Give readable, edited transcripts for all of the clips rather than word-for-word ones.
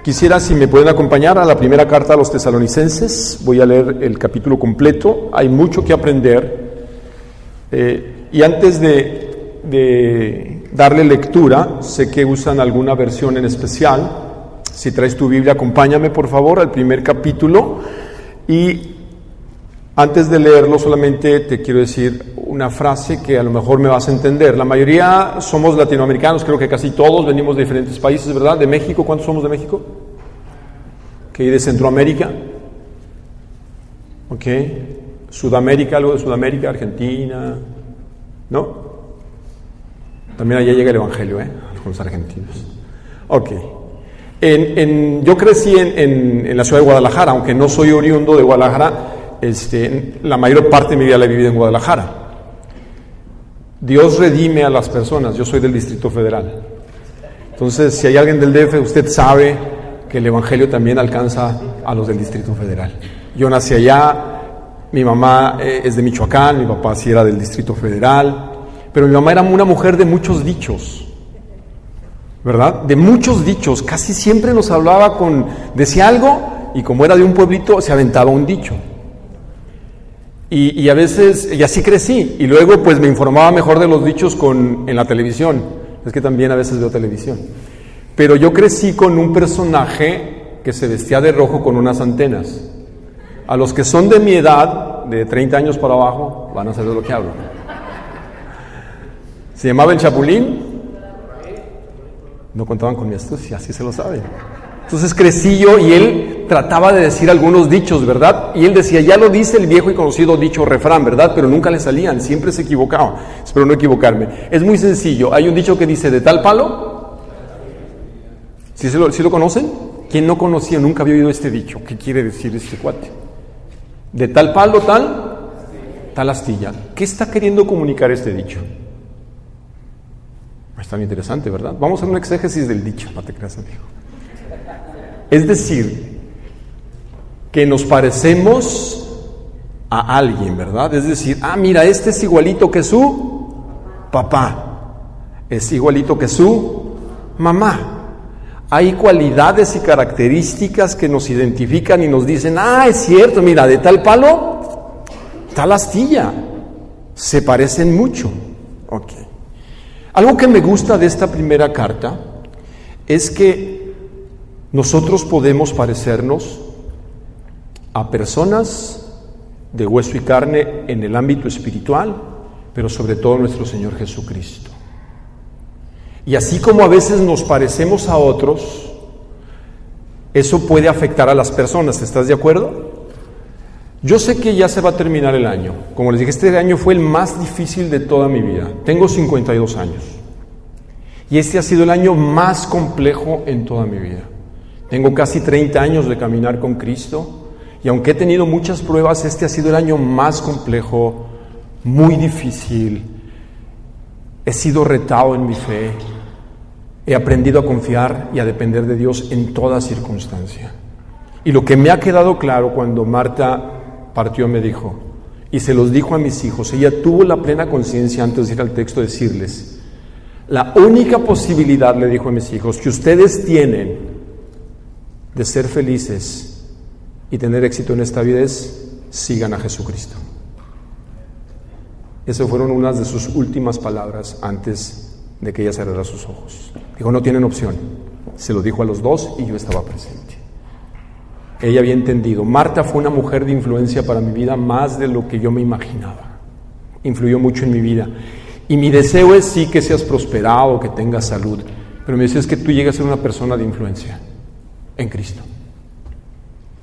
Quisiera, si me pueden acompañar, a la primera carta a los tesalonicenses. Voy a leer el capítulo completo. Hay mucho que aprender. Y antes de darle lectura, sé que usan alguna versión en especial. Si traes tu Biblia, acompáñame por favor al primer capítulo. Y antes de leerlo, solamente te quiero decir una frase que a lo mejor me vas a entender. La mayoría somos latinoamericanos, creo que casi todos venimos de diferentes países, ¿verdad? ¿De México? ¿Cuántos somos de México? ¿Y de Centroamérica? ¿Ok? ¿Sudamérica? ¿Algo de Sudamérica? ¿Argentina? ¿No? También allá llega el Evangelio, con los argentinos. Ok. Yo crecí en la ciudad de Guadalajara, aunque no soy oriundo de Guadalajara. La mayor parte de mi vida la he vivido en Guadalajara. Dios redime a las personas. Yo soy del Distrito Federal. Entonces, si hay alguien del DF, usted sabe que el Evangelio también alcanza a los del Distrito Federal. Yo nací allá, mi mamá es de Michoacán, mi papá sí era del Distrito Federal, pero mi mamá era una mujer de muchos dichos, ¿verdad? De muchos dichos. Casi siempre nos hablaba decía algo, y como era de un pueblito, se aventaba un dicho. Y a veces, y así crecí, y luego pues me informaba mejor de los dichos en la televisión. Es que también a veces veo televisión. Pero yo crecí con un personaje que se vestía de rojo con unas antenas. A los que son de mi edad, de 30 años para abajo, van a saber de lo que hablo. Se llamaba el Chapulín. No contaban con mi astucia, así se lo saben. Entonces crecí yo y él trataba de decir algunos dichos, ¿verdad? Y él decía, ya lo dice el viejo y conocido dicho refrán, ¿verdad? Pero nunca le salían, siempre se equivocaba. Espero no equivocarme. Es muy sencillo. Hay un dicho que dice, de tal palo. ¿Sí lo conocen? ¿Quién no conocía, nunca había oído este dicho? ¿Qué quiere decir este cuate? De tal palo, tal astilla. ¿Qué está queriendo comunicar este dicho? Es tan interesante, ¿verdad? Vamos a hacer un exégesis del dicho, no te creas, amigo. Es decir, que nos parecemos a alguien, ¿verdad? Es decir, mira, este es igualito que su papá, es igualito que su mamá. Hay cualidades y características que nos identifican y nos dicen, es cierto, mira, de tal palo, tal astilla, se parecen mucho. Ok. Algo que me gusta de esta primera carta es que nosotros podemos parecernos a personas de hueso y carne en el ámbito espiritual, pero sobre todo nuestro Señor Jesucristo. Y así como a veces nos parecemos a otros, eso puede afectar a las personas, ¿estás de acuerdo? Yo sé que ya se va a terminar el año. Como les dije, este año fue el más difícil de toda mi vida. Tengo 52 años. Y este ha sido el año más complejo en toda mi vida. Tengo casi 30 años de caminar con Cristo. Y aunque he tenido muchas pruebas, este ha sido el año más complejo, muy difícil. He sido retado en mi fe. He aprendido a confiar y a depender de Dios en toda circunstancia. Y lo que me ha quedado claro cuando Marta partió me dijo, y se los dijo a mis hijos, ella tuvo la plena conciencia antes de ir al texto decirles, la única posibilidad, le dijo a mis hijos, que ustedes tienen de ser felices y tener éxito en esta vida es, sigan a Jesucristo. Esas fueron unas de sus últimas palabras antes de que ella cerrara sus ojos. Dijo, no tienen opción. Se lo dijo a los dos y yo estaba presente. Ella había entendido. Marta fue una mujer de influencia para mi vida más de lo que yo me imaginaba. Influyó mucho en mi vida. Y mi deseo es sí que seas prosperado, que tengas salud. Pero mi deseo es que tú llegues a ser una persona de influencia en Cristo.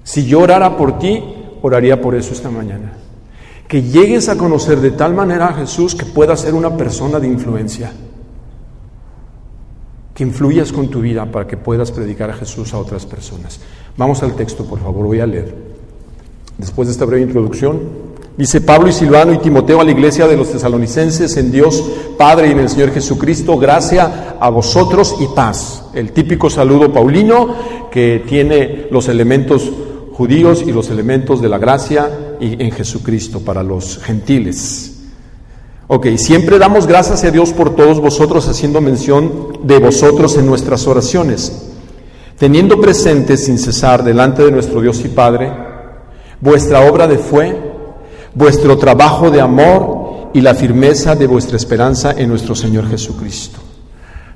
Si yo orara por ti, oraría por eso esta mañana. Que llegues a conocer de tal manera a Jesús que puedas ser una persona de influencia. Que influyas con tu vida para que puedas predicar a Jesús a otras personas. Vamos al texto, por favor, voy a leer. Después de esta breve introducción, dice Pablo y Silvano y Timoteo a la iglesia de los tesalonicenses, en Dios Padre y en el Señor Jesucristo, gracia a vosotros y paz. El típico saludo paulino que tiene los elementos judíos y los elementos de la gracia y en Jesucristo para los gentiles. Ok, siempre damos gracias a Dios por todos vosotros, haciendo mención de vosotros en nuestras oraciones. teniendo presente sin cesar delante de nuestro Dios y Padre vuestra obra de fe, vuestro trabajo de amor y la firmeza de vuestra esperanza en nuestro Señor Jesucristo.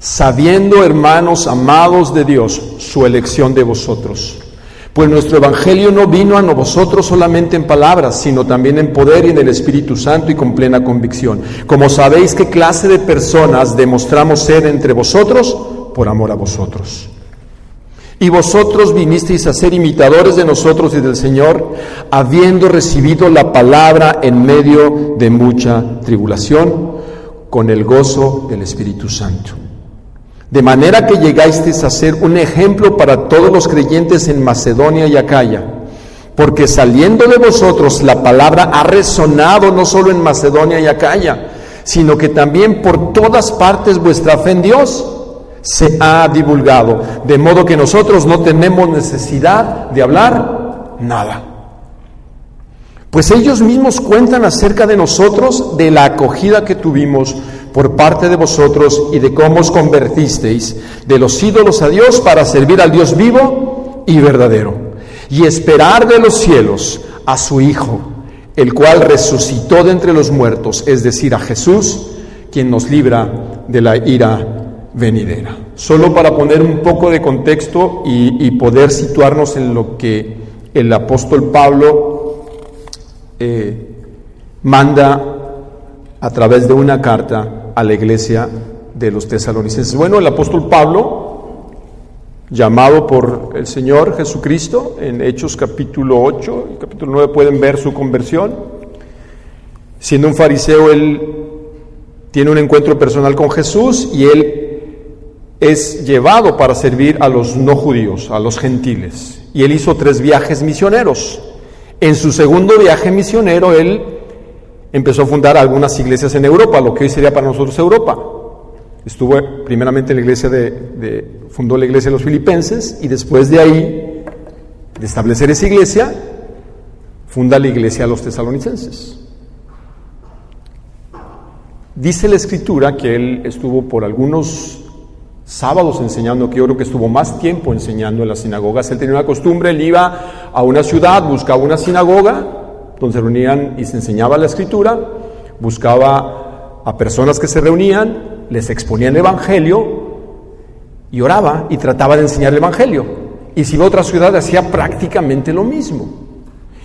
Sabiendo, hermanos amados de Dios, su elección de vosotros. Pues nuestro Evangelio no vino a vosotros solamente en palabras, sino también en poder y en el Espíritu Santo y con plena convicción. Como sabéis qué clase de personas demostramos ser entre vosotros, por amor a vosotros. Y vosotros vinisteis a ser imitadores de nosotros y del Señor, habiendo recibido la palabra en medio de mucha tribulación, con el gozo del Espíritu Santo. De manera que llegasteis a ser un ejemplo para todos los creyentes en Macedonia y Acaya, porque saliendo de vosotros la palabra ha resonado no solo en Macedonia y Acaya, sino que también por todas partes vuestra fe en Dios se ha divulgado, de modo que nosotros no tenemos necesidad de hablar nada. Pues ellos mismos cuentan acerca de nosotros, de la acogida que tuvimos por parte de vosotros y de cómo os convertisteis de los ídolos a Dios para servir al Dios vivo y verdadero, y esperar de los cielos a su Hijo, el cual resucitó de entre los muertos, es decir, a Jesús, quien nos libra de la ira venidera. Solo para poner un poco de contexto y poder situarnos en lo que el apóstol Pablo manda a través de una carta a la iglesia de los tesalonicenses. Bueno, el apóstol Pablo, llamado por el Señor Jesucristo, en Hechos capítulo 8 y capítulo 9 pueden ver su conversión. Siendo un fariseo, él tiene un encuentro personal con Jesús y él es llevado para servir a los no judíos, a los gentiles. Y él hizo 3 viajes misioneros. En su segundo viaje misionero, él empezó a fundar algunas iglesias en Europa, lo que hoy sería para nosotros Europa. Estuvo primeramente en la iglesia fundó la iglesia de los filipenses, y después de ahí, de establecer esa iglesia, funda la iglesia de los tesalonicenses. Dice la Escritura que él estuvo por algunos sábados enseñando, que yo creo que estuvo más tiempo enseñando en las sinagogas. Él tenía una costumbre, él iba a una ciudad, buscaba una sinagoga donde se reunían y se enseñaba la Escritura, buscaba a personas que se reunían, les exponían el Evangelio y oraba y trataba de enseñar el Evangelio. Y si iba a otra ciudad hacía prácticamente lo mismo.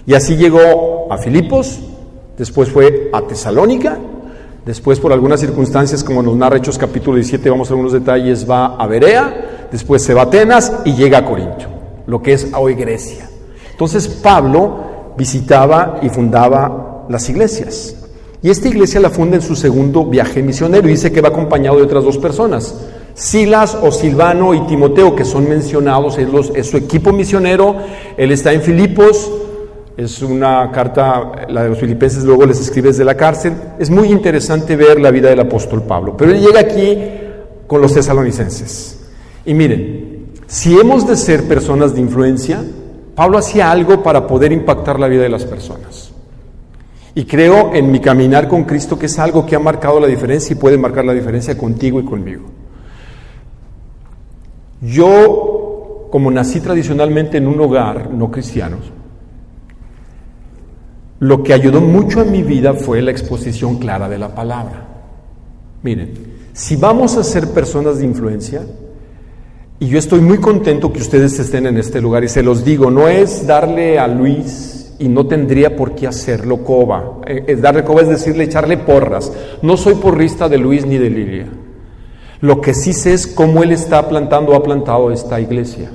Y así llegó a Filipos, después fue a Tesalónica, después por algunas circunstancias, como nos narra Hechos capítulo 17, vamos a ver unos detalles, va a Berea, después se va a Atenas y llega a Corinto, lo que es hoy Grecia. Entonces Pablo visitaba y fundaba las iglesias. Y esta iglesia la funda en su segundo viaje misionero, y dice que va acompañado de otras 2 personas, Silas o Silvano y Timoteo, que son mencionados, es su equipo misionero. Él está en Filipos. Es una carta, la de los filipenses, luego les escribe desde la cárcel. Es muy interesante ver la vida del apóstol Pablo. Pero él llega aquí con los tesalonicenses. Y miren, si hemos de ser personas de influencia, Pablo hacía algo para poder impactar la vida de las personas. Y creo en mi caminar con Cristo que es algo que ha marcado la diferencia y puede marcar la diferencia contigo y conmigo. Yo, como nací tradicionalmente en un hogar no cristiano, lo que ayudó mucho en mi vida fue la exposición clara de la palabra. Miren, si vamos a ser personas de influencia, y yo estoy muy contento que ustedes estén en este lugar, y se los digo, no es darle a Luis, y no tendría por qué hacerlo, coba. Darle coba es decirle, echarle porras. No soy porrista de Luis ni de Lilia. Lo que sí sé es cómo él está plantando o ha plantado esta iglesia.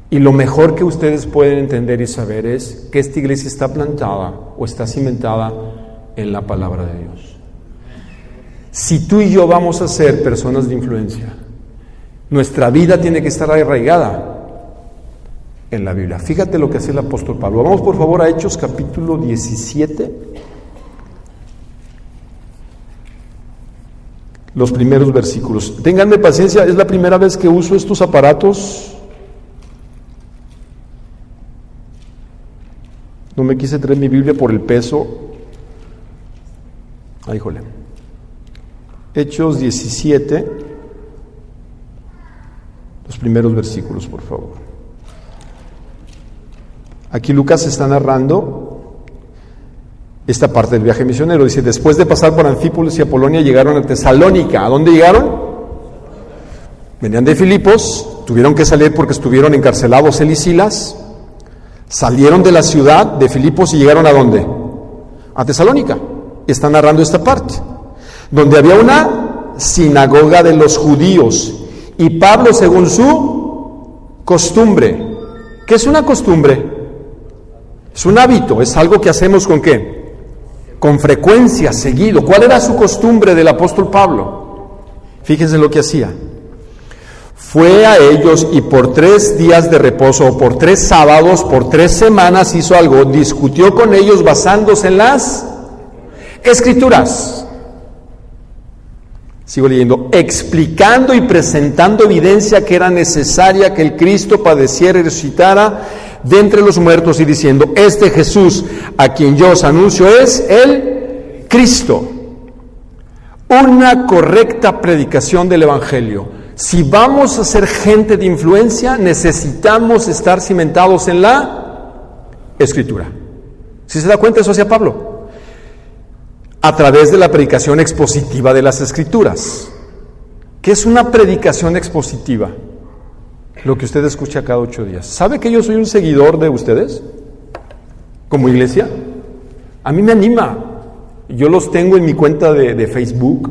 Y lo mejor que ustedes pueden entender y saber es que esta iglesia está plantada o está cimentada en la palabra de Dios. Si tú y yo vamos a ser personas de influencia, nuestra vida tiene que estar arraigada en la Biblia. Fíjate lo que hace el apóstol Pablo. Vamos por favor a Hechos capítulo 17. Los primeros versículos. Ténganme paciencia, es la primera vez que uso estos aparatos. No me quise traer mi Biblia por el peso. Ay, híjole. Hechos 17. los primeros versículos, por favor. Aquí Lucas está narrando esta parte del viaje misionero. Dice, después de pasar por Anfípolis y Apolonia, llegaron a Tesalónica. ¿A dónde llegaron? Venían de Filipos, tuvieron que salir porque estuvieron encarcelados él y Silas. Salieron de la ciudad de Filipos y llegaron ¿a dónde? A Tesalónica. Está narrando esta parte, donde había una sinagoga de los judíos y Pablo, según su costumbre. ¿Qué es una costumbre? Es un hábito, es algo que hacemos ¿con qué? Con frecuencia, seguido. ¿Cuál era su costumbre del apóstol Pablo? Fíjense lo que hacía. Fue a ellos y por 3 días de reposo, o por 3 sábados, por 3 semanas hizo algo, discutió con ellos basándose en las Escrituras. Sigo leyendo, explicando y presentando evidencia que era necesaria que el Cristo padeciera y resucitara de entre los muertos y diciendo, este Jesús a quien yo os anuncio es el Cristo. Una correcta predicación del Evangelio. Si vamos a ser gente de influencia, necesitamos estar cimentados en la Escritura. ¿Sí se da cuenta? Eso hacía Pablo. A través de la predicación expositiva de las Escrituras. ¿Qué es una predicación expositiva? Lo que usted escucha cada 8 días. ¿Sabe que yo soy un seguidor de ustedes? Como iglesia. A mí me anima. Yo los tengo en mi cuenta de Facebook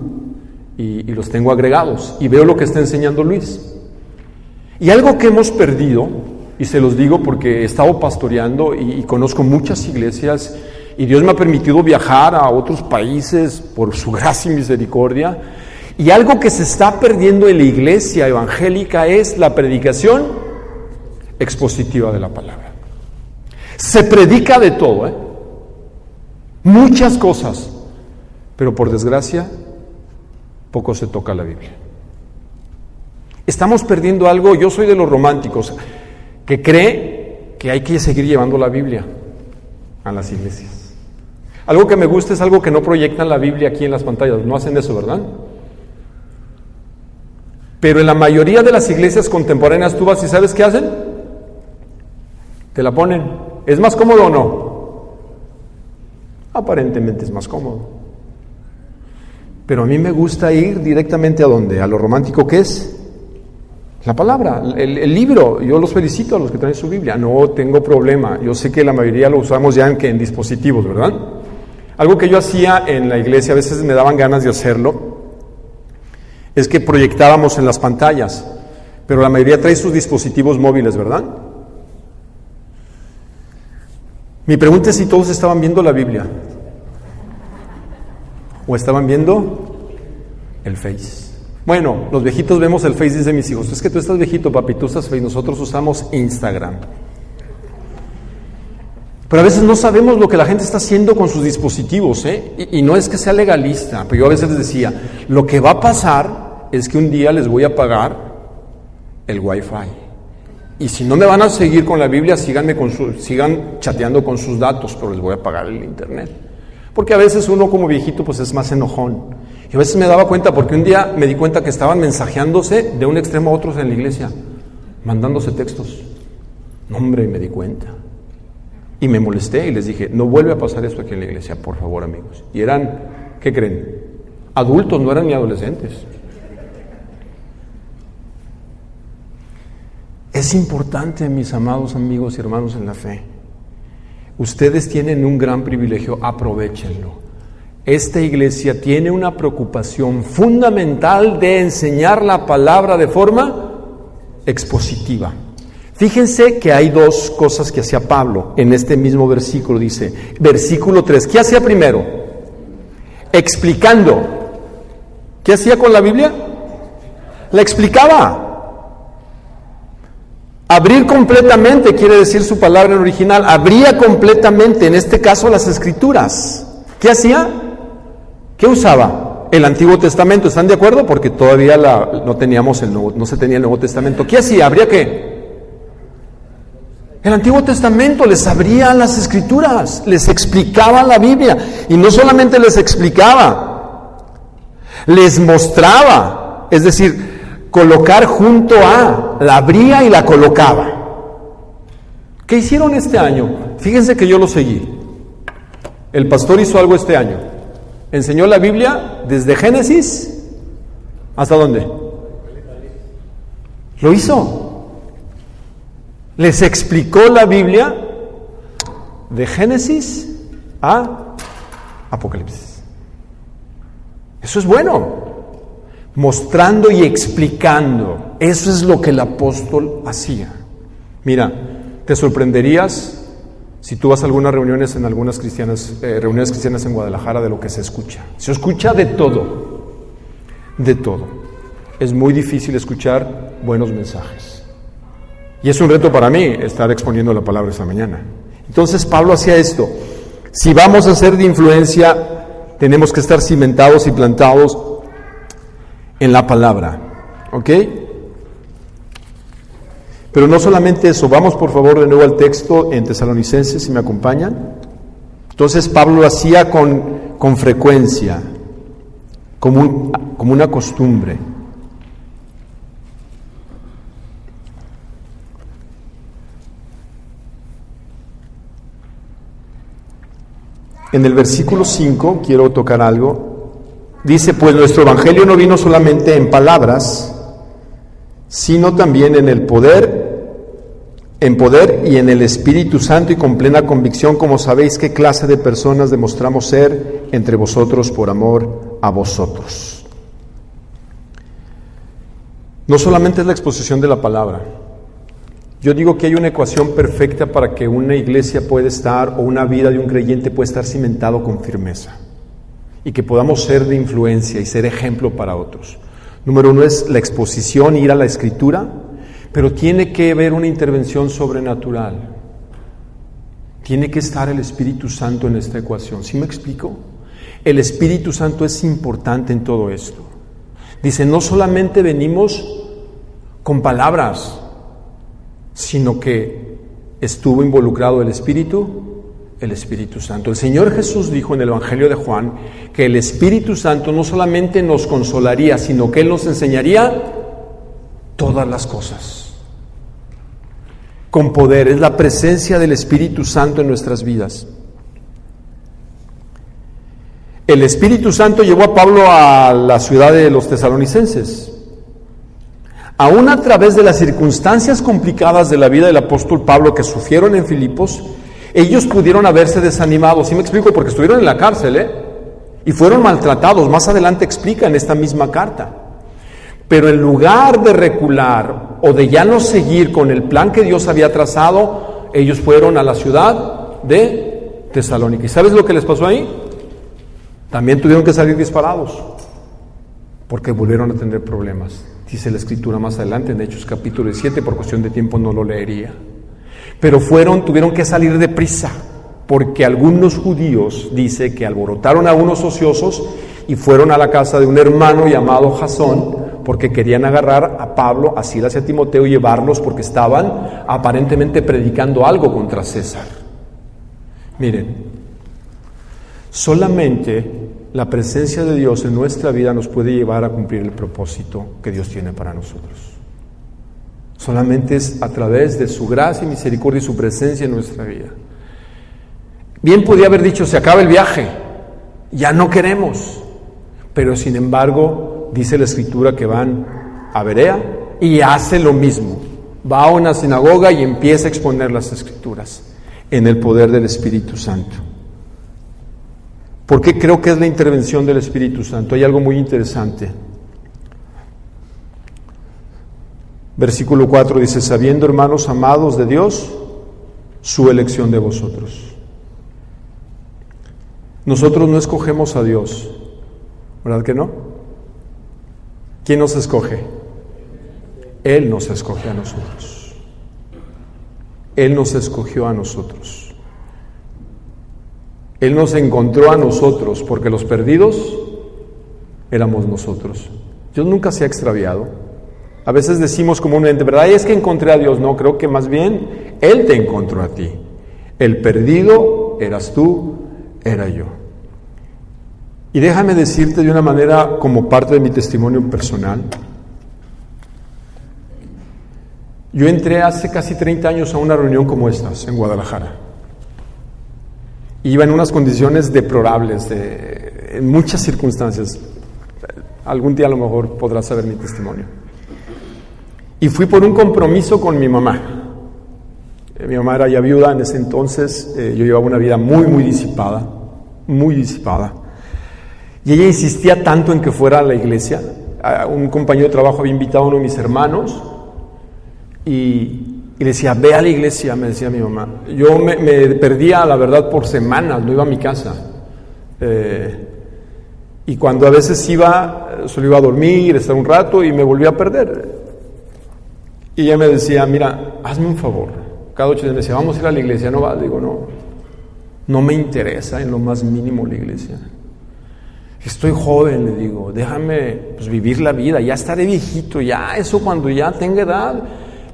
y los tengo agregados. Y veo lo que está enseñando Luis. Y algo que hemos perdido, y se los digo porque he estado pastoreando y conozco muchas iglesias, y Dios me ha permitido viajar a otros países por su gracia y misericordia. Y algo que se está perdiendo en la iglesia evangélica es la predicación expositiva de la palabra. Se predica de todo, muchas cosas, pero por desgracia, poco se toca la Biblia. Estamos perdiendo algo. Yo soy de los románticos que cree que hay que seguir llevando la Biblia a las iglesias. Algo que me gusta es algo que no proyectan la Biblia aquí en las pantallas. No hacen eso, ¿verdad? Pero en la mayoría de las iglesias contemporáneas tú vas y ¿sabes qué hacen? Te la ponen. ¿Es más cómodo o no? Aparentemente es más cómodo. Pero a mí me gusta ir directamente ¿a dónde? A lo romántico que es la palabra, el libro. Yo los felicito a los que traen su Biblia. No tengo problema. Yo sé que la mayoría lo usamos ya en dispositivos, ¿verdad? Algo que yo hacía en la iglesia, a veces me daban ganas de hacerlo, es que proyectábamos en las pantallas, pero la mayoría trae sus dispositivos móviles, ¿verdad? Mi pregunta es si todos estaban viendo la Biblia o estaban viendo el Face. Bueno, los viejitos vemos el Face, dice mis hijos. Es que tú estás viejito, papi, tú estás Face, nosotros usamos Instagram. Pero a veces no sabemos lo que la gente está haciendo con sus dispositivos, y no es que sea legalista, pero yo a veces les decía, lo que va a pasar es que un día les voy a pagar el Wi-Fi. Y si no me van a seguir con la Biblia, sigan chateando con sus datos, pero les voy a pagar el internet. Porque a veces uno como viejito pues es más enojón. Y a veces me daba cuenta, porque un día me di cuenta que estaban mensajeándose de un extremo a otro en la iglesia, mandándose textos. No, hombre, me di cuenta. Y me molesté y les dije, no vuelve a pasar esto aquí en la iglesia, por favor, amigos. Y eran, ¿qué creen? Adultos, no eran ni adolescentes. Es importante, mis amados amigos y hermanos en la fe. Ustedes tienen un gran privilegio, aprovéchenlo. Esta iglesia tiene una preocupación fundamental de enseñar la palabra de forma expositiva. Fíjense que hay 2 cosas que hacía Pablo en este mismo versículo. Dice, versículo 3, ¿qué hacía primero? Explicando. ¿Qué hacía con la Biblia? La explicaba. Abrir completamente quiere decir su palabra en original. Abría completamente, en este caso, las Escrituras. ¿Qué hacía? ¿Qué usaba? El Antiguo Testamento. ¿Están de acuerdo? Porque todavía no se tenía el Nuevo Testamento. ¿Qué hacía? ¿Abría qué? El Antiguo Testamento. Les abría las Escrituras, les explicaba la Biblia, y no solamente les explicaba, les mostraba, es decir, colocar junto a. la abría y la colocaba. ¿Qué hicieron este año? Fíjense que yo lo seguí. El pastor hizo algo este año. Enseñó la Biblia desde Génesis ¿hasta dónde? Lo hizo. Les explicó la Biblia de Génesis a Apocalipsis. Eso es bueno. Mostrando y explicando. Eso es lo que el apóstol hacía. Mira, te sorprenderías si tú vas a algunas reuniones en algunas reuniones cristianas en Guadalajara de lo que se escucha. Se escucha de todo. De todo. Es muy difícil escuchar buenos mensajes. Y es un reto para mí estar exponiendo la palabra esta mañana. Entonces Pablo hacía esto. Si vamos a ser de influencia, tenemos que estar cimentados y plantados en la palabra. ¿Ok? Pero no solamente eso. Vamos por favor de nuevo al texto en Tesalonicenses, si me acompañan. Entonces Pablo lo hacía con frecuencia, como una costumbre. En el versículo 5 quiero tocar algo. Dice, pues nuestro evangelio no vino solamente en palabras, sino también en poder y en el Espíritu Santo y con plena convicción, como sabéis qué clase de personas demostramos ser entre vosotros por amor a vosotros. No solamente es la exposición de la palabra. Yo digo que hay una ecuación perfecta para que una iglesia pueda estar, o una vida de un creyente pueda estar cimentado con firmeza, y que podamos ser de influencia y ser ejemplo para otros. Número 1 es la exposición, ir a la Escritura, pero tiene que haber una intervención sobrenatural. Tiene que estar el Espíritu Santo en esta ecuación. ¿Sí me explico? El Espíritu Santo es importante en todo esto. Dice, no solamente venimos con palabras, sino que estuvo involucrado el Espíritu Santo. El Señor Jesús dijo en el Evangelio de Juan que el Espíritu Santo no solamente nos consolaría, sino que Él nos enseñaría todas las cosas. Con poder, es la presencia del Espíritu Santo en nuestras vidas. El Espíritu Santo llevó a Pablo a la ciudad de los tesalonicenses. Aún a través de las circunstancias complicadas de la vida del apóstol Pablo que sufrieron en Filipos, ellos pudieron haberse desanimado. ¿Sí me explico? Porque estuvieron en la cárcel, y fueron maltratados. Más adelante explica en esta misma carta. Pero en lugar de recular o de ya no seguir con el plan que Dios había trazado, ellos fueron a la ciudad de Tesalónica. ¿Y sabes lo que les pasó ahí? También tuvieron que salir disparados, porque volvieron a tener problemas. Dice la Escritura más adelante en Hechos capítulo 7, por cuestión de tiempo no lo leería. Pero tuvieron que salir deprisa, porque algunos judíos, dice, que alborotaron a unos ociosos y fueron a la casa de un hermano llamado Jasón, porque querían agarrar a Pablo, a Silas y a Timoteo y llevarlos porque estaban aparentemente predicando algo contra César. Miren, solamente la presencia de Dios en nuestra vida nos puede llevar a cumplir el propósito que Dios tiene para nosotros. Solamente es a través de su gracia y misericordia y su presencia en nuestra vida. Bien podía haber dicho, se acaba el viaje, ya no queremos. Pero sin embargo, dice la Escritura que van a Berea y hace lo mismo. Va a una sinagoga y empieza a exponer las Escrituras en el poder del Espíritu Santo. ¿Por qué creo que es la intervención del Espíritu Santo? Hay algo muy interesante. Versículo 4 dice, sabiendo, hermanos amados de Dios, su elección de vosotros. Nosotros no escogemos a Dios, ¿verdad que no? ¿Quién nos escoge? Él nos escoge a nosotros. Él nos escogió a nosotros. Él nos encontró a nosotros, porque los perdidos éramos nosotros. Dios nunca se ha extraviado. A veces decimos comúnmente, ¿verdad? Es que encontré a Dios. No, creo que más bien Él te encontró a ti. El perdido eras tú, era yo. Y déjame decirte de una manera como parte de mi testimonio personal. Yo entré hace casi 30 años a una reunión como estas en Guadalajara. Iba en unas condiciones deplorables, en muchas circunstancias. Algún día a lo mejor podrás saber mi testimonio. Y fui por un compromiso con mi mamá. Mi mamá era ya viuda en ese entonces. Yo llevaba una vida muy disipada, muy disipada. Y ella insistía tanto en que fuera a la iglesia. Un compañero de trabajo había invitado a uno de mis hermanos y le decía, ve a la iglesia, me decía mi mamá. Yo me perdía, la verdad, por semanas, no iba a mi casa. Y cuando a veces iba, solo iba a dormir, estar un rato y me volvía a perder. Y ella me decía, mira, hazme un favor. Cada 8 días me decía, vamos a ir a la iglesia. ¿No vas? Digo, no me interesa en lo más mínimo la iglesia. Estoy joven, le digo, déjame vivir la vida, ya estaré viejito, ya eso cuando ya tenga edad,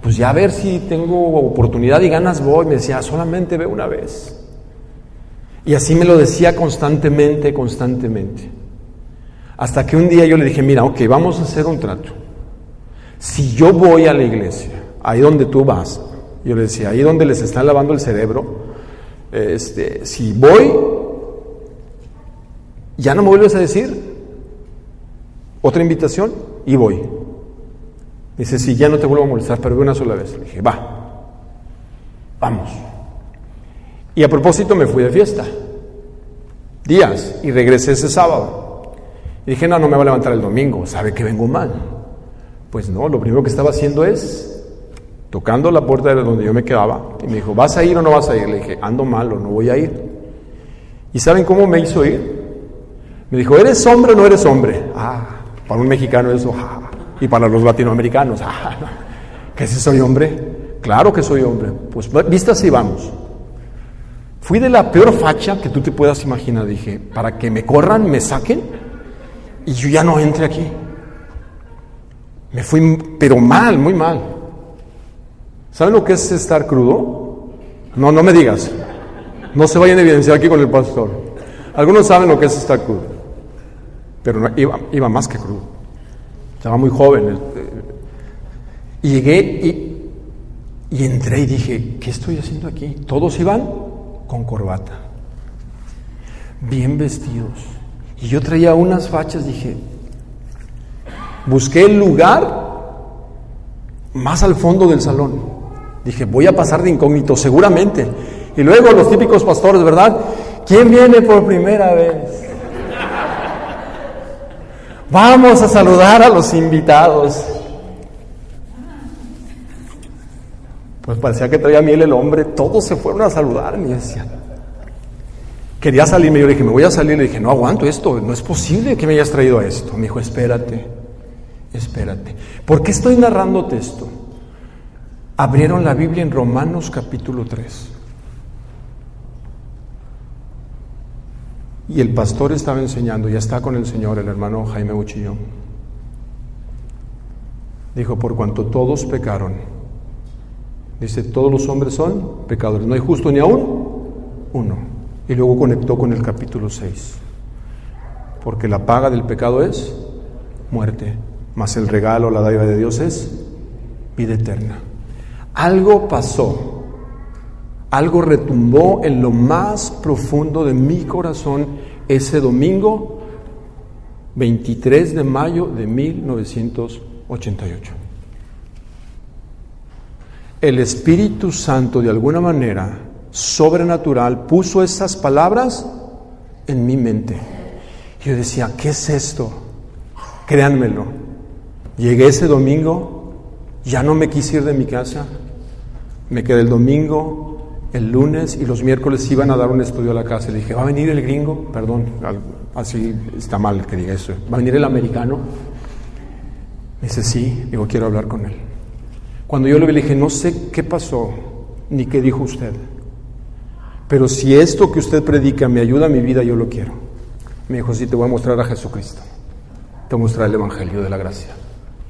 pues ya a ver si tengo oportunidad y ganas voy. Me decía, solamente ve una vez. Y así me lo decía constantemente. Hasta que un día yo le dije, mira, ok, vamos a hacer un trato. Si yo voy a la iglesia, ahí donde tú vas, yo le decía, ahí donde les están lavando el cerebro, si voy, ya no me vuelves a decir otra invitación y voy. Dice, sí, ya no te vuelvo a molestar, pero ve una sola vez. Le dije, vamos. Y a propósito me fui de fiesta, días, y regresé ese sábado. Y dije, no me va a levantar el domingo, sabe que vengo mal. Pues no, lo primero que estaba haciendo es tocando la puerta de donde yo me quedaba, y me dijo, ¿vas a ir o no vas a ir? Le dije, ando mal o no voy a ir. ¿Y saben cómo me hizo ir? Me dijo, ¿eres hombre o no eres hombre? Para un mexicano eso, y para los latinoamericanos, ¿qué si soy hombre? Claro que soy hombre. Pues vístase y vamos. Fui de la peor facha que tú te puedas imaginar. Dije, para que me corran, me saquen, y yo ya no entre aquí. Me fui, pero mal, muy mal. ¿Saben lo que es estar crudo? No me digas. No se vayan a evidenciar aquí con el pastor. Algunos saben lo que es estar crudo, pero no, iba más que crudo. Estaba muy joven. Y llegué y entré y dije, ¿qué estoy haciendo aquí? Todos iban con corbata, bien vestidos. Y yo traía unas fachas, dije, busqué el lugar más al fondo del salón. Dije, voy a pasar de incógnito, seguramente. Y luego los típicos pastores, ¿verdad? ¿Quién viene por primera vez? Vamos a saludar a los invitados. Pues parecía que traía miel el hombre. Todos se fueron a saludar. Y decía, quería salirme. Yo le dije, me voy a salir. Le dije, no aguanto esto. No es posible que me hayas traído a esto. Me dijo, espérate. ¿Por qué estoy narrándote esto? Abrieron la Biblia en Romanos capítulo 3. Y el pastor estaba enseñando, ya está con el Señor, el hermano Jaime Buchillón. Dijo, por cuanto todos pecaron. Dice, todos los hombres son pecadores. No hay justo ni aún uno. Y luego conectó con el capítulo 6. Porque la paga del pecado es muerte, mas el regalo, la dádiva de Dios es vida eterna. Algo pasó, algo retumbó en lo más profundo de mi corazón ese domingo 23 de mayo de 1988. El Espíritu Santo, de alguna manera sobrenatural, puso esas palabras en mi mente. Y yo decía, ¿qué es esto? Créanmelo. Llegué ese domingo, ya no me quise ir de mi casa. Me quedé el domingo, el lunes y los miércoles iban a dar un estudio a la casa. Le dije, ¿va a venir el gringo? Perdón, así está mal que diga eso. ¿Va a venir el americano? Me dice, sí. Digo, quiero hablar con él. Cuando yo le dije, no sé qué pasó, ni qué dijo usted, pero si esto que usted predica me ayuda a mi vida, yo lo quiero. Me dijo, sí, te voy a mostrar a Jesucristo. Te voy a mostrar el Evangelio de la Gracia.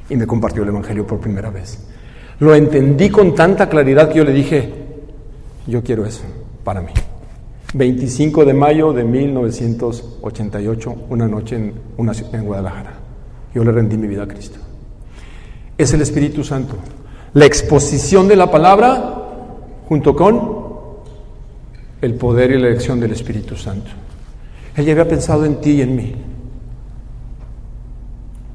Y me compartió el Evangelio por primera vez. Lo entendí con tanta claridad que yo le dije, yo quiero eso para mí. 25 de mayo de 1988, una noche en Guadalajara. Yo le rendí mi vida a Cristo. Es el Espíritu Santo. La exposición de la palabra junto con el poder y la elección del Espíritu Santo. Él ya había pensado en ti y en mí.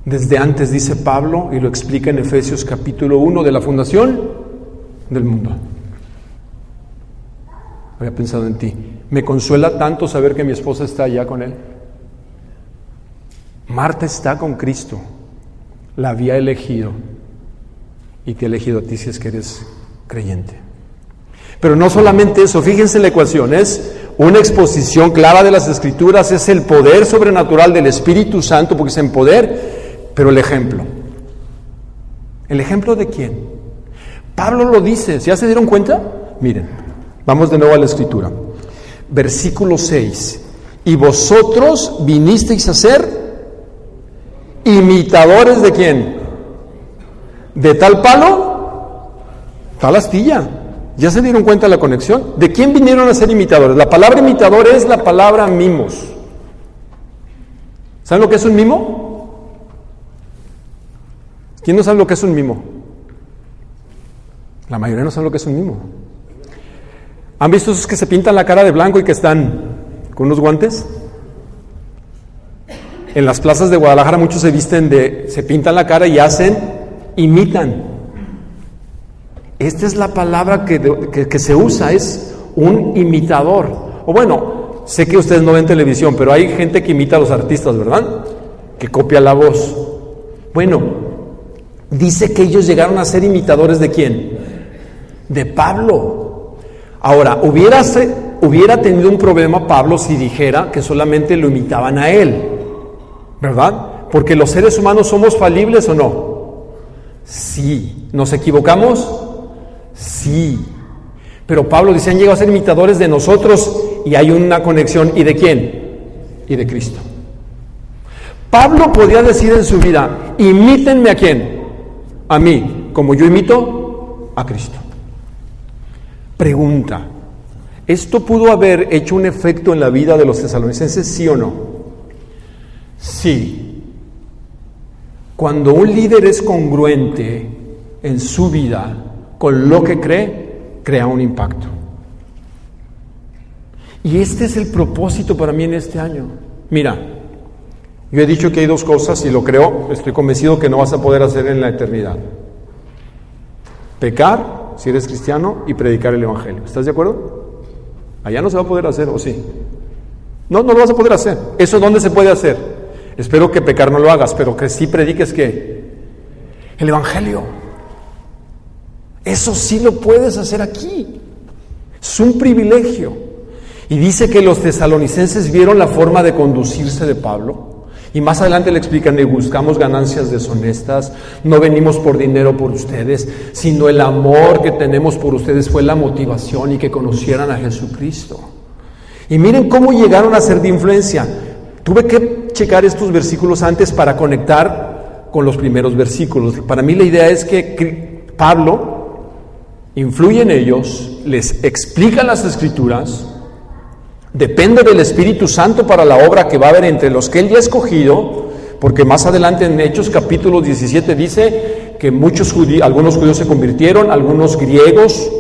Desde antes, dice Pablo, y lo explica en Efesios capítulo 1, de la fundación del mundo. Había pensado en ti. Me consuela tanto saber que mi esposa está allá con él. Marta está con Cristo. La había elegido. Y te ha elegido a ti si es que eres creyente. Pero no solamente eso, fíjense la ecuación, es una exposición clara de las Escrituras, es el poder sobrenatural del Espíritu Santo, porque es en poder, pero el ejemplo. ¿El ejemplo de quién? Pablo lo dice, ¿ya se dieron cuenta? Miren, vamos de nuevo a la Escritura. Versículo 6. Y vosotros vinisteis a ser imitadores de quién? ¿De tal palo? Tal astilla. ¿Ya se dieron cuenta de la conexión? ¿De quién vinieron a ser imitadores? La palabra imitador es la palabra mimos. ¿Saben lo que es un mimo? ¿Quién no sabe lo que es un mimo? La mayoría no sabe lo que es un mimo. ¿Han visto esos que se pintan la cara de blanco y que están con unos guantes? En las plazas de Guadalajara muchos se pintan la cara y imitan. Esta es la palabra que se usa, es un imitador. O bueno, sé que ustedes no ven televisión, pero hay gente que imita a los artistas, ¿verdad? Que copia la voz. Bueno, dice que ellos llegaron a ser imitadores ¿de quién? De Pablo. Ahora, hubiera tenido un problema Pablo si dijera que solamente lo imitaban a él, ¿verdad? Porque los seres humanos somos falibles, ¿o no? Sí. ¿Nos equivocamos? Sí, pero Pablo dice, han llegado a ser imitadores de nosotros y hay una conexión, ¿y de quién? Y de Cristo. Pablo podía decir en su vida, imítenme ¿a quién? A mí, como yo imito a Cristo. Pregunta, ¿esto pudo haber hecho un efecto en la vida de los tesalonicenses, sí o no? Sí. Cuando un líder es congruente en su vida con lo que cree, crea un impacto. Y este es el propósito para mí en este año. Mira, yo he dicho que hay dos cosas y lo creo, estoy convencido que no vas a poder hacer en la eternidad. Pecar, si eres cristiano, y predicar el Evangelio. ¿Estás de acuerdo? Allá no se va a poder hacer, ¿o sí? No lo vas a poder hacer. ¿Eso dónde se puede hacer? Espero que pecar no lo hagas, pero que sí prediques ¿qué? El Evangelio. Eso sí lo puedes hacer aquí. Es un privilegio. Y dice que los tesalonicenses vieron la forma de conducirse de Pablo. Y más adelante le explican, le buscamos ganancias deshonestas, no venimos por dinero por ustedes, sino el amor que tenemos por ustedes fue la motivación y que conocieran a Jesucristo. Y miren cómo llegaron a ser de influencia. Tuve que checar estos versículos antes para conectar con los primeros versículos. Para mí la idea es que Pablo influye en ellos, les explica las Escrituras, depende del Espíritu Santo para la obra que va a haber entre los que él ya ha escogido, porque más adelante en Hechos capítulo 17 dice que algunos judíos se convirtieron, algunos griegos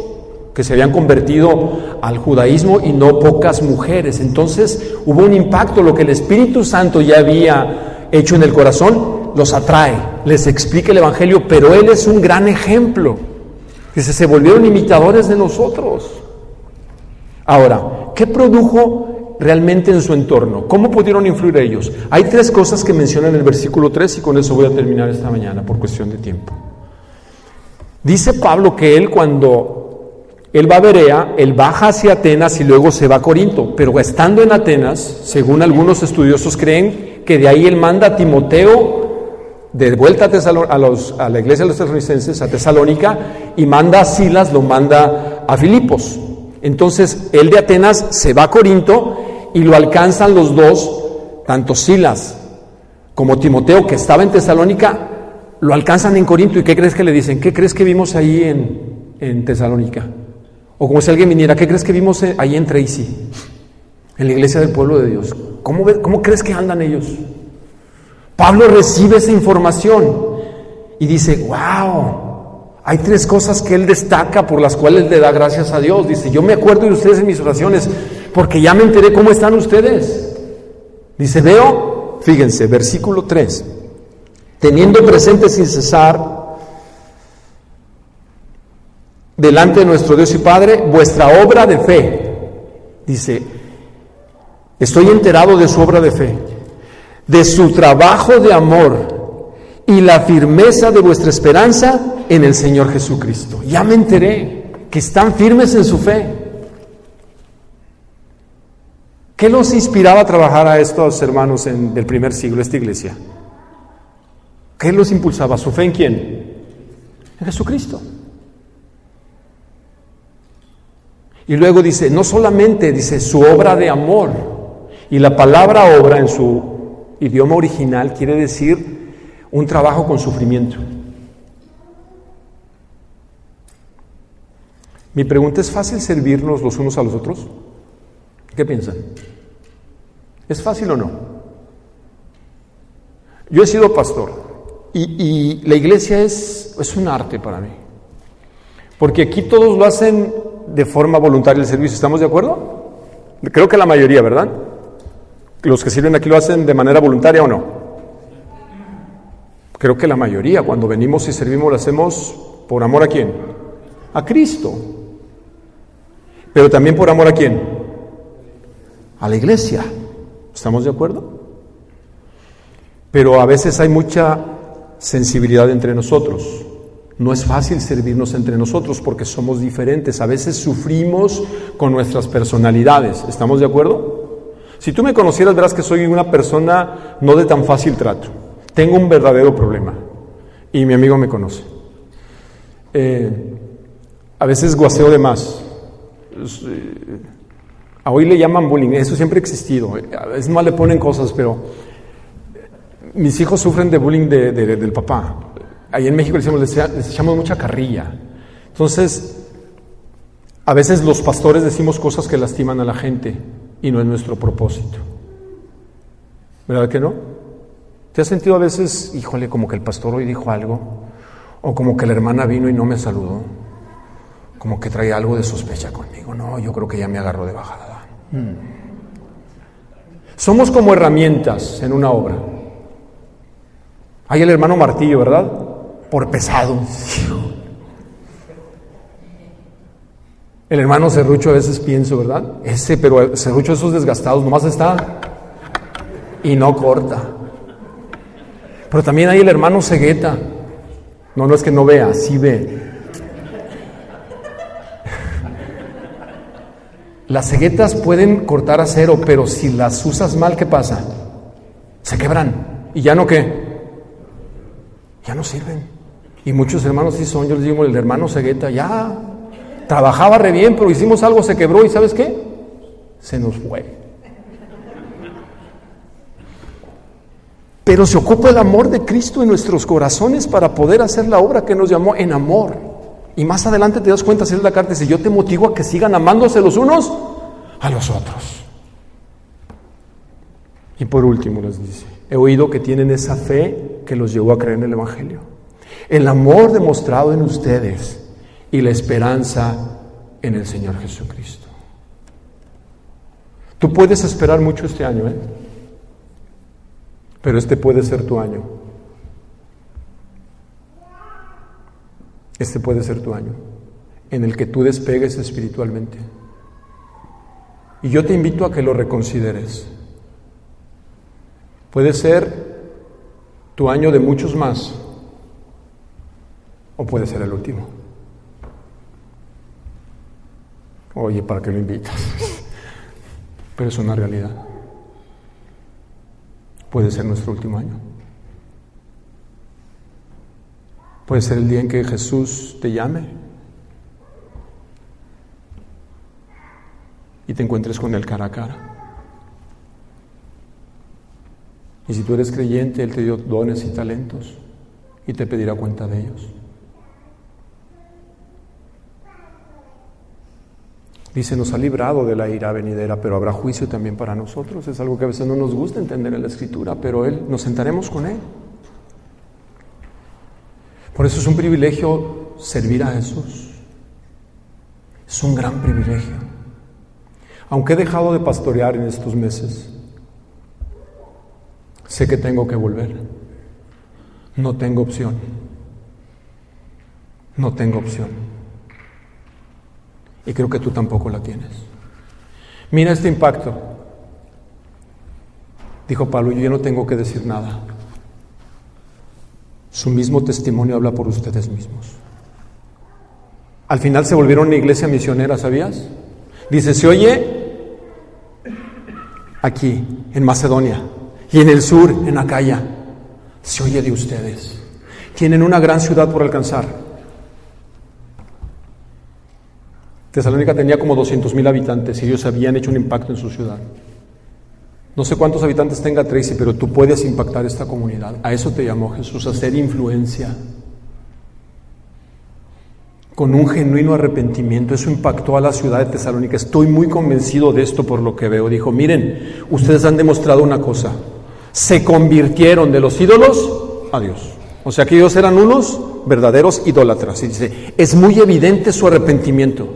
que se habían convertido al judaísmo y no pocas mujeres. Entonces hubo un impacto, lo que el Espíritu Santo ya había hecho en el corazón, los atrae, les explica el Evangelio, pero él es un gran ejemplo. Dice, se volvieron imitadores de nosotros. Ahora, ¿qué produjo realmente en su entorno? ¿Cómo pudieron influir ellos? Hay tres cosas que menciona en el versículo 3 y con eso voy a terminar esta mañana por cuestión de tiempo. Dice Pablo que él cuando él va a Berea, él baja hacia Atenas y luego se va a Corinto, pero estando en Atenas, según algunos estudiosos creen que de ahí él manda a Timoteo de vuelta a la iglesia de los tesalonicenses, a Tesalónica, y manda a Silas, lo manda a Filipos. Entonces, él de Atenas se va a Corinto y lo alcanzan los dos, tanto Silas como Timoteo, que estaba en Tesalónica, lo alcanzan en Corinto. ¿Y qué crees que le dicen? ¿Qué crees que vimos ahí en Tesalónica? O como si alguien viniera, ¿qué crees que vimos ahí en Tracy? En la iglesia del pueblo de Dios. ¿Cómo crees que andan ellos? Pablo recibe esa información y dice, wow, Hay 3 cosas que él destaca por las cuales le da gracias a Dios. Dice, yo me acuerdo de ustedes en mis oraciones porque ya me enteré cómo están ustedes. Dice, veo, fíjense, versículo 3, teniendo presente sin cesar delante de nuestro Dios y Padre vuestra obra de fe. Dice, estoy enterado de su obra de fe, de su trabajo de amor y la firmeza de vuestra esperanza en el Señor Jesucristo. Ya me enteré que están firmes en su fe. ¿Qué los inspiraba a trabajar a estos hermanos del primer siglo, esta iglesia? ¿Qué los impulsaba? ¿Su fe en quién? En Jesucristo. Y luego dice, no solamente, dice, su obra de amor. Y la palabra obra en su idioma original quiere decir un trabajo con sufrimiento. Mi pregunta, ¿es fácil servirnos los unos a los otros? ¿Qué piensan? ¿Es fácil o no? Yo he sido pastor y la iglesia es un arte para mí. Porque aquí todos lo hacen de forma voluntaria el servicio, ¿estamos de acuerdo? Creo que la mayoría, ¿verdad? ¿Los que sirven aquí lo hacen de manera voluntaria o no? Creo que la mayoría, cuando venimos y servimos, lo hacemos por amor ¿a quién? A Cristo. Pero también por amor ¿a quién? A la iglesia. ¿Estamos de acuerdo? Pero a veces hay mucha sensibilidad entre nosotros. No es fácil servirnos entre nosotros porque somos diferentes. A veces sufrimos con nuestras personalidades. ¿Estamos de acuerdo? Si tú me conocieras, verás que soy una persona no de tan fácil trato. Tengo un verdadero problema. Y mi amigo me conoce. A veces guaseo de más. A hoy le llaman bullying. Eso siempre ha existido. A veces no le ponen cosas, pero mis hijos sufren de bullying del papá. Ahí en México les echamos mucha carrilla. Entonces, a veces los pastores decimos cosas que lastiman a la gente y no es nuestro propósito. ¿Verdad que no? ¿Te has sentido a veces, híjole, como que el pastor hoy dijo algo? O como que la hermana vino y no me saludó. Como que traía algo de sospecha conmigo. No, yo creo que ya me agarró de bajada. Somos como herramientas en una obra. Hay el hermano martillo, ¿verdad? Por pesado. El hermano serrucho a veces pienso, ¿verdad? Pero el serrucho esos desgastados nomás está y no corta. Pero también hay el hermano cegueta. No es que no vea, sí ve. Las ceguetas pueden cortar acero, pero si las usas mal, ¿qué pasa? Se quebran. ¿Y ya no qué? Ya no sirven. Y muchos hermanos sí son, yo les digo, el hermano cegueta, ya trabajaba re bien, pero hicimos algo, se quebró y ¿sabes qué? Se nos fue. Pero se ocupa el amor de Cristo en nuestros corazones para poder hacer la obra que nos llamó en amor. Y más adelante te das cuenta, si es la carta, dice, yo te motivo a que sigan amándose los unos a los otros. Y por último les dice, he oído que tienen esa fe que los llevó a creer en el Evangelio. El amor demostrado en ustedes y la esperanza en el Señor Jesucristo. Tú puedes esperar mucho este año, pero este puede ser tu año. Este puede ser tu año en el que tú despegues espiritualmente. Y yo te invito a que lo reconsideres. Puede ser tu año de muchos más, o puede ser el último. Oye, ¿para qué lo invitas? Pero es una realidad. Puede ser nuestro último año. Puede ser el día en que Jesús te llame y te encuentres con Él cara a cara. Y si tú eres creyente, Él te dio dones y talentos y te pedirá cuenta de ellos. Dice, nos ha librado de la ira venidera, pero habrá juicio también para nosotros. Es algo que a veces no nos gusta entender en la Escritura, pero nos sentaremos con Él. Por eso es un privilegio servir a Jesús. Es un gran privilegio. Aunque he dejado de pastorear en estos meses, sé que tengo que volver. No tengo opción. No tengo opción. Y creo que tú tampoco la tienes. Mira este impacto. Dijo Pablo, yo ya no tengo que decir nada. Su mismo testimonio habla por ustedes mismos. Al final se volvieron una iglesia misionera, ¿sabías? Dice, se oye aquí, en Macedonia, y en el sur, en Acaya, se oye de ustedes. Tienen una gran ciudad por alcanzar. Tesalónica tenía como 200,000 habitantes y ellos habían hecho un impacto en su ciudad. No sé cuántos habitantes tenga Tracy, pero tú puedes impactar esta comunidad. A eso te llamó Jesús, a hacer influencia. Con un genuino arrepentimiento, eso impactó a la ciudad de Tesalónica. Estoy muy convencido de esto por lo que veo. Dijo, miren, ustedes han demostrado una cosa. Se convirtieron de los ídolos a Dios. O sea que ellos eran unos verdaderos idólatras. Y dice, es muy evidente su arrepentimiento.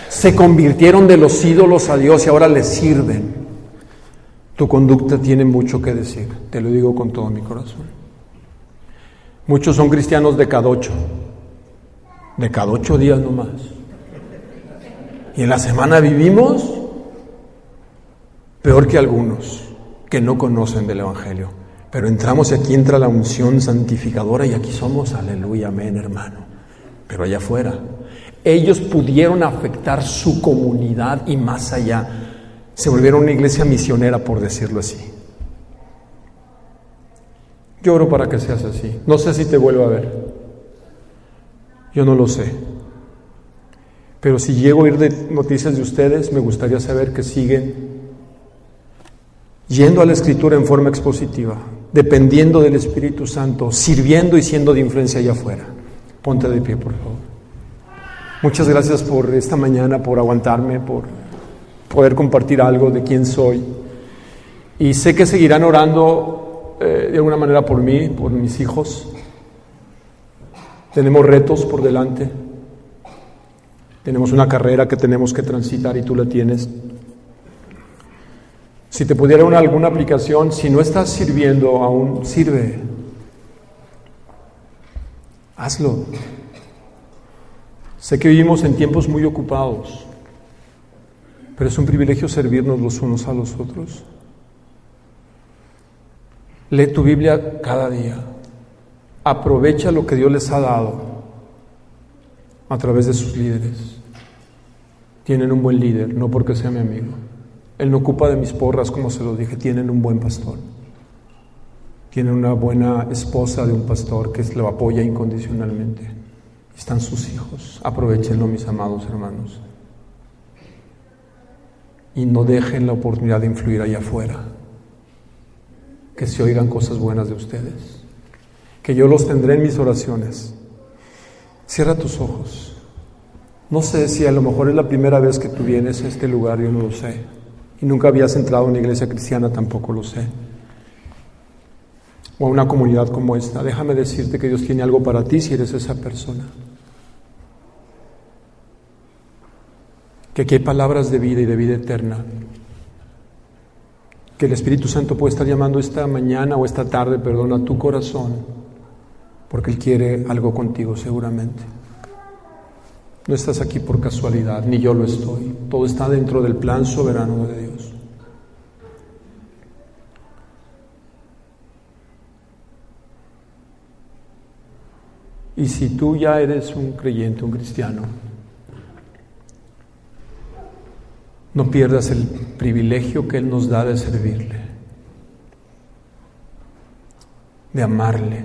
Se convirtieron de los ídolos a Dios y ahora les sirven. Tu conducta tiene mucho que decir, te lo digo con todo mi corazón. Muchos son cristianos de cada 8 días nomás. Y en la semana vivimos peor que algunos que no conocen del Evangelio. Pero entramos y aquí entra la unción santificadora y aquí somos, aleluya, amén, hermano. Pero allá afuera, ellos pudieron afectar su comunidad y más allá. Se volvieron una iglesia misionera, por decirlo así. Yo oro para que seas así. No sé si te vuelvo a ver. Yo no lo sé. Pero si llego a oír de noticias de ustedes, me gustaría saber que siguen yendo a la Escritura en forma expositiva, dependiendo del Espíritu Santo, sirviendo y siendo de influencia allá afuera. Ponte de pie, por favor. Muchas gracias por esta mañana, por aguantarme, por poder compartir algo de quién soy. Y sé que seguirán orando de alguna manera por mí, por mis hijos. Tenemos retos por delante. Tenemos una carrera que tenemos que transitar y tú la tienes. Si te pudiera dar alguna aplicación, si no estás sirviendo aún, sirve. Hazlo. Sé que vivimos en tiempos muy ocupados, pero es un privilegio servirnos los unos a los otros. Lee tu Biblia cada día. Aprovecha lo que Dios les ha dado a través de sus líderes. Tienen un buen líder, no porque sea mi amigo. Él no ocupa de mis porras, como se lo dije. Tienen un buen pastor. Tienen una buena esposa de un pastor que lo apoya incondicionalmente. Están sus hijos. Aprovechenlo, mis amados hermanos. Y no dejen la oportunidad de influir allá afuera. Que se oigan cosas buenas de ustedes. Que yo los tendré en mis oraciones. Cierra tus ojos. No sé si a lo mejor es la primera vez que tú vienes a este lugar, yo no lo sé. Y nunca habías entrado a una iglesia cristiana, tampoco lo sé. O a una comunidad como esta. Déjame decirte que Dios tiene algo para ti si eres esa persona. Que aquí hay palabras de vida y de vida eterna. Que el Espíritu Santo puede estar llamando esta mañana o esta tarde, perdón, a tu corazón. Porque Él quiere algo contigo seguramente. No estás aquí por casualidad, ni yo lo estoy. Todo está dentro del plan soberano de Dios. Y si tú ya eres un creyente, un cristiano, no pierdas el privilegio que Él nos da de servirle, de amarle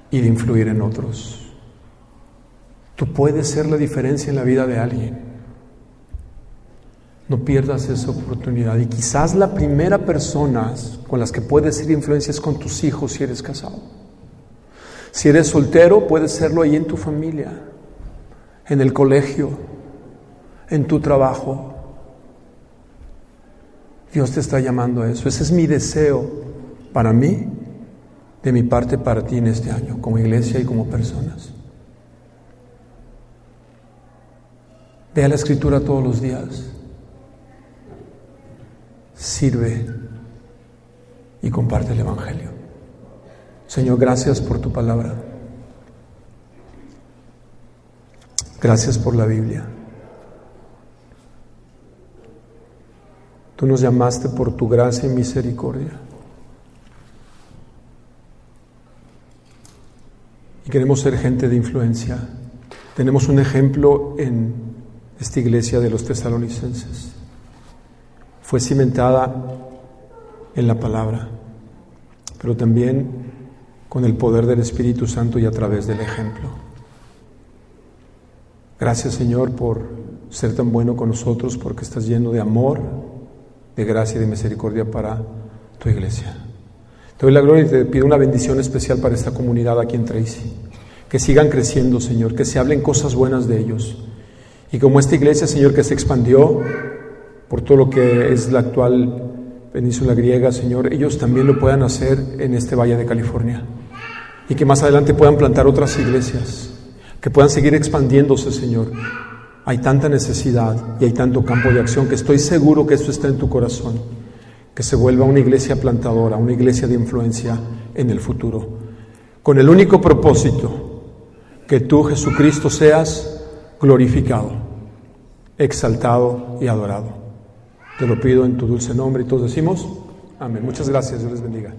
y de influir en otros. Tú puedes ser la diferencia en la vida de alguien. No pierdas esa oportunidad. Y quizás la primera persona con las que puedes ser influencia es con tus hijos si eres casado. Si eres soltero, puedes serlo ahí en tu familia, en el colegio, en tu trabajo. Dios te está llamando a eso. Ese es mi deseo para mí de mi parte para ti en este año, como iglesia y como personas. Ve a la Escritura todos los días. Sirve y comparte el Evangelio. Señor, gracias por tu palabra. Gracias por la Biblia. Tú nos llamaste por tu gracia y misericordia. Y queremos ser gente de influencia. Tenemos un ejemplo en esta iglesia de los tesalonicenses. Fue cimentada en la palabra, pero también con el poder del Espíritu Santo y a través del ejemplo. Gracias, Señor, por ser tan bueno con nosotros, porque estás lleno de amor, de gracia y de misericordia para tu iglesia. Te doy la gloria y te pido una bendición especial para esta comunidad aquí en Tracy. Que sigan creciendo, Señor, que se hablen cosas buenas de ellos. Y como esta iglesia, Señor, que se expandió por todo lo que es la actual península griega, Señor, ellos también lo puedan hacer en este Valle de California. Y que más adelante puedan plantar otras iglesias, que puedan seguir expandiéndose, Señor. Hay tanta necesidad y hay tanto campo de acción que estoy seguro que esto está en tu corazón. Que se vuelva una iglesia plantadora, una iglesia de influencia en el futuro. Con el único propósito que tú, Jesucristo, seas glorificado, exaltado y adorado. Te lo pido en tu dulce nombre y todos decimos amén. Muchas gracias, Dios les bendiga.